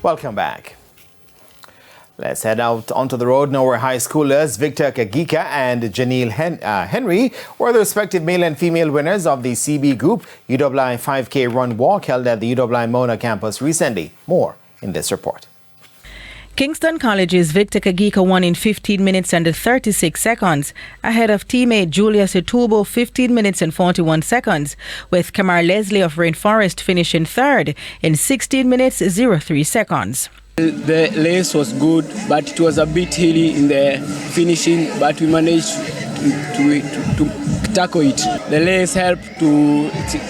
Welcome back. Let's head out onto the road now, where high schoolers Victor Kagika and Janelle Henry were the respective male and female winners of the CB Group UWI 5K Run Walk held at the UWI Mona campus recently. More in this report. Kingston College's Victor Kagika won in 15 minutes and 36 seconds, ahead of teammate Julius Itubo 15 minutes and 41 seconds, with Kamar Leslie of Rainforest finishing third in 16 minutes 03 seconds. The race was good, but it was a bit hilly in the finishing, but we managed to tackle it. The race helped to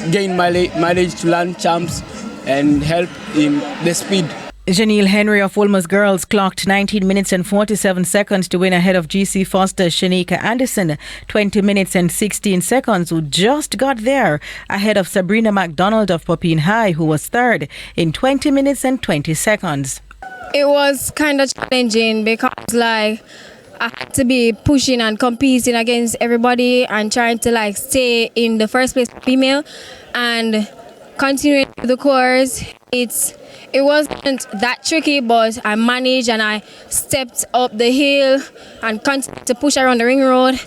gain mileage to land champs and help in the speed. Janelle Henry of Wolmer's Girls clocked 19 minutes and 47 seconds to win ahead of GC Foster's Shanika Anderson 20 minutes and 16 seconds, who just got there ahead of Sabrina McDonald of Popine High, who was third in 20 minutes and 20 seconds. It was kind of challenging because I had to be pushing and competing against everybody and trying to stay in the first place female and continuing the course. It wasn't that tricky, but I managed and I stepped up the hill and continued to push around the ring road.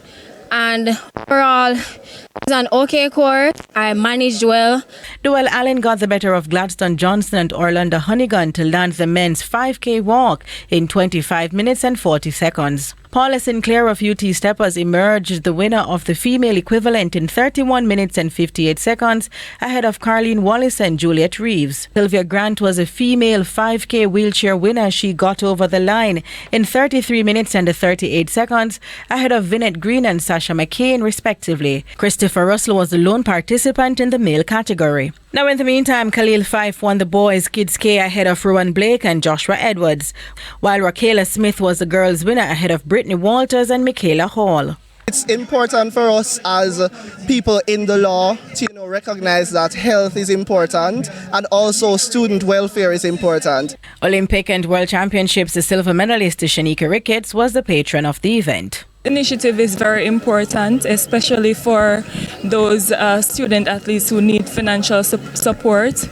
And overall, it was an okay course. I managed well. Duel Allen got the better of Gladstone Johnson and Orlando Honeygun to land the men's 5K walk in 25 minutes and 40 seconds. Paula Sinclair of UT Steppers emerged the winner of the female equivalent in 31 minutes and 58 seconds, ahead of Carleen Wallace and Juliet Reeves. Sylvia Grant was a female 5K wheelchair winner. She got over the line in 33 minutes and 38 seconds, ahead of Vinette Green and Sasha McCain, respectively. Christopher Russell was the lone participant in the male category. Now, in the meantime, Khalil Fife won the boys' Kids K ahead of Rowan Blake and Joshua Edwards, while Raquela Smith was the girls' winner ahead of Brittany Walters and Michaela Hall. It's important for us as people in the law to recognize that health is important and also student welfare is important. Olympic and World Championships, the silver medalist Shanika Ricketts was the patron of the event. Initiative is very important, especially for those student athletes who need financial support.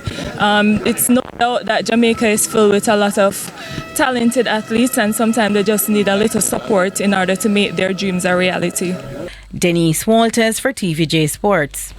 It's no doubt that Jamaica is filled with a lot of talented athletes, and sometimes they just need a little support in order to make their dreams a reality. Denise Walters for TVJ Sports.